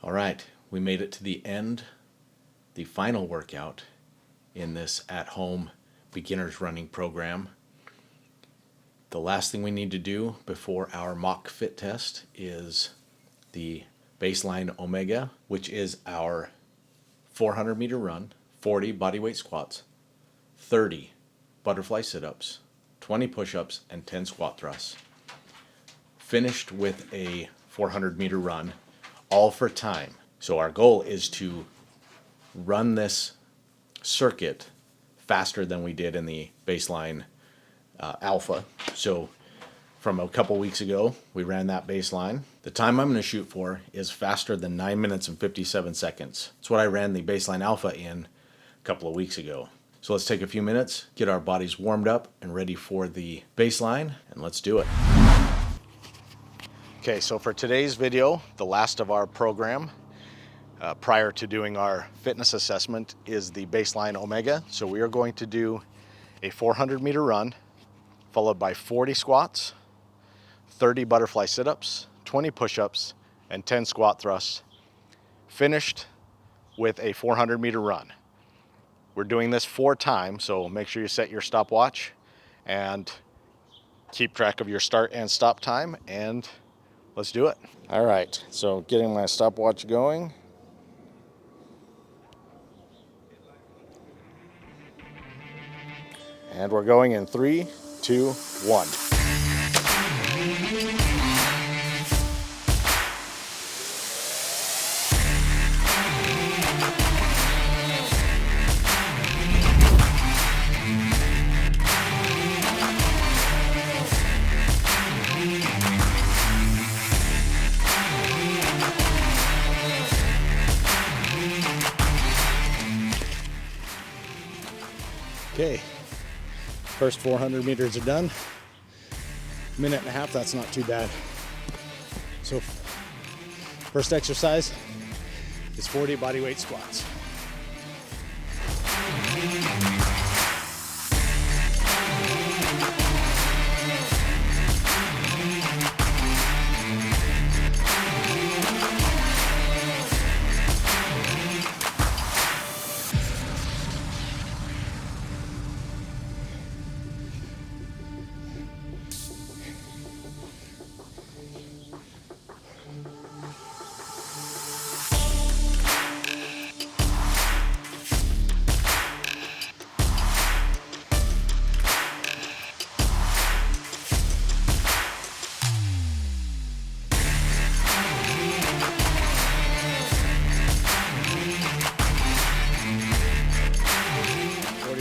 All right, we made it to the end, the final workout in this at-home beginner's running program. The last thing we need to do before our mock fit test is the baseline omega, which is our 400 meter run, 40 bodyweight squats, 30 butterfly sit-ups, 20 push-ups, and 10 squat thrusts. Finished with a 400 meter run, all for time. So our goal is to run this circuit faster than we did in the baseline alpha. So from a couple weeks ago, we ran that baseline. The time I'm going to shoot for is faster than 9 minutes and 57 seconds. It's what I ran the baseline alpha in a couple of weeks ago. So let's take a few minutes, get our bodies warmed up and ready for the baseline, and let's do it. Okay, so for today's video, the last of our program, prior to doing our fitness assessment, is the baseline omega. So we are going to do a 400 meter run, followed by 40 squats, 30 butterfly sit-ups, 20 push-ups, and 10 squat thrusts, finished with a 400 meter run. We're doing this 4 times, so make sure you set your stopwatch and keep track of your start and stop time, and let's do it. All right, so getting my stopwatch going. And we're going in 3, 2, 1. Okay, first 400 meters are done. Minute and a half, that's not too bad. So first exercise is 40 bodyweight squats.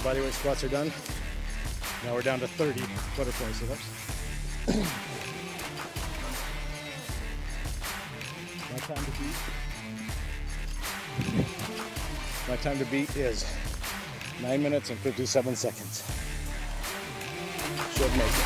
Bodyweight squats are done. Now we're down to 30 butterfly sit-ups. My time to beat is 9 minutes and 57 seconds. Should make it.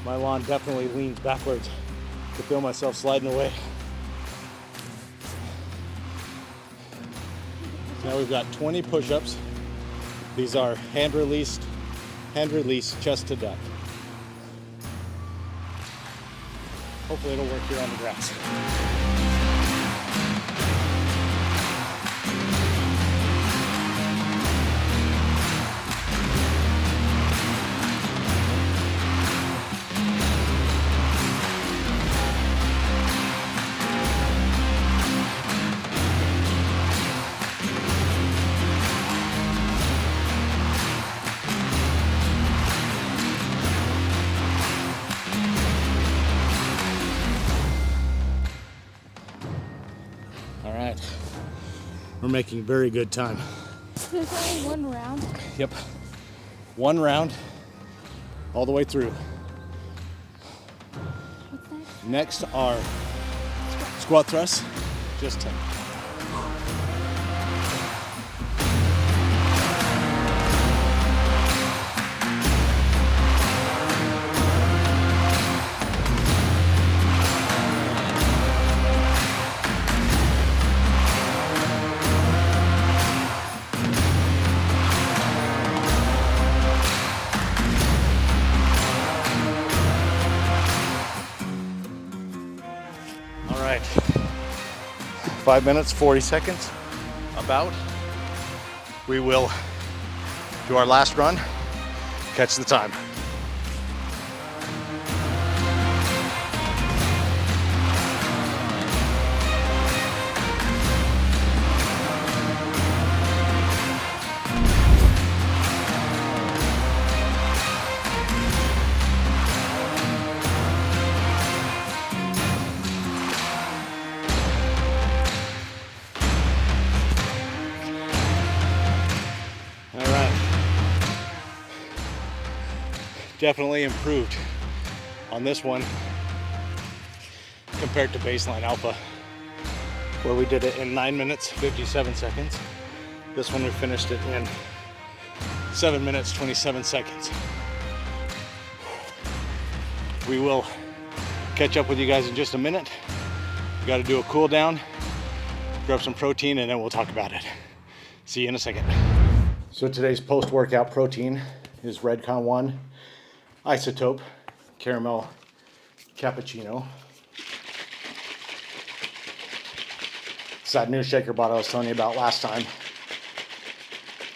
My lawn definitely leaned backwards to feel myself sliding away. Now we've got 20 push-ups. These are hand release, chest to deck. Hopefully it'll work here on the grass. All right. We're making very good time. There's only one round. Yep. One round all the way through. What's Next are squat thrusts, just 10. All right, 5 minutes, 40 seconds, about. We will do our last run, catch the time. Definitely improved on this one compared to baseline alpha, where we did it in 9 minutes, 57 seconds. This one we finished it in 7 minutes, 27 seconds. We will catch up with you guys in just a minute. We got to do a cool down, grab some protein, and then we'll talk about it. See you in a second. So today's post-workout protein is Redcon 1 Isotope Caramel Cappuccino. It's that new shaker bottle I was telling you about last time.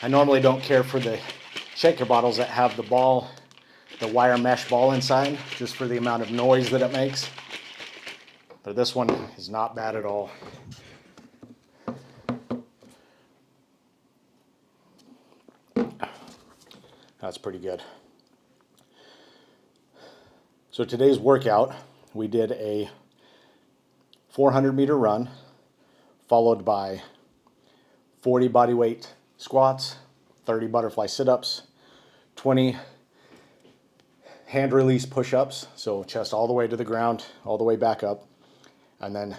I normally don't care for the shaker bottles that have the wire mesh ball inside, just for the amount of noise that it makes. But this one is not bad at all. That's pretty good. So today's workout, we did a 400-meter run, followed by 40 body weight squats, 30 butterfly sit-ups, 20 hand release push-ups, so chest all the way to the ground, all the way back up, and then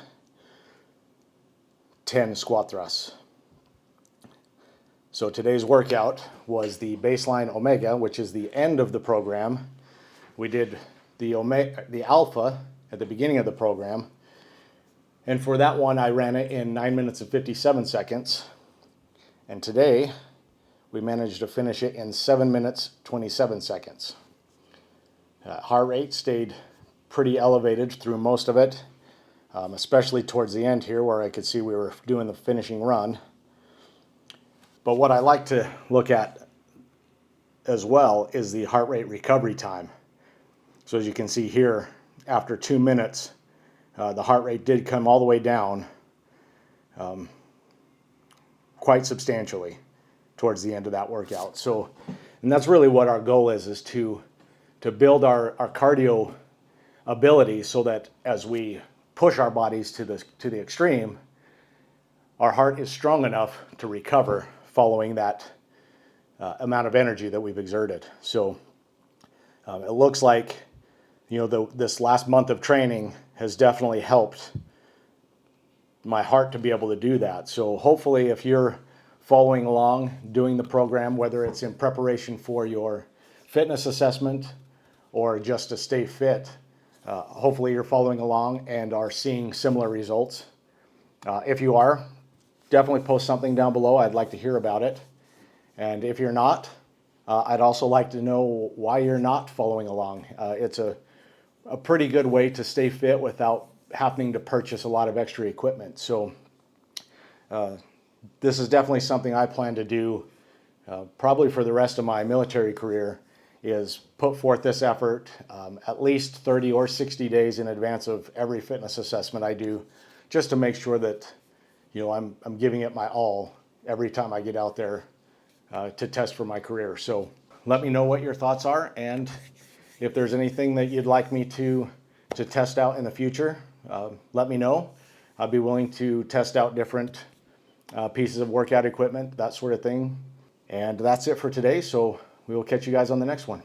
10 squat thrusts. So today's workout was the baseline omega, which is the end of the program. We did the alpha at the beginning of the program, and for that one I ran it in 9 minutes and 57 seconds, and today we managed to finish it in 7 minutes 27 seconds. Heart rate stayed pretty elevated through most of it, especially towards the end here where I could see we were doing the finishing run. But what I like to look at as well is the heart rate recovery time. So as you can see here, after 2 minutes, the heart rate did come all the way down quite substantially towards the end of that workout. So, and that's really what our goal is to build our cardio ability so that as we push our bodies to the extreme, our heart is strong enough to recover following that amount of energy that we've exerted. So it looks like, you know, this last month of training has definitely helped my heart to be able to do that. So hopefully if you're following along, doing the program, whether it's in preparation for your fitness assessment or just to stay fit, hopefully you're following along and are seeing similar results. If you are, definitely post something down below. I'd like to hear about it. And if you're not, I'd also like to know why you're not following along. It's a pretty good way to stay fit without having to purchase a lot of extra equipment. So this is definitely something I plan to do probably for the rest of my military career, is put forth this effort at least 30 or 60 days in advance of every fitness assessment I do, just to make sure that, you know, I'm giving it my all every time I get out there to test for my career. So let me know what your thoughts are, and if there's anything that you'd like me to test out in the future, let me know. I'd be willing to test out different pieces of workout equipment, that sort of thing. And that's it for today. So we will catch you guys on the next one.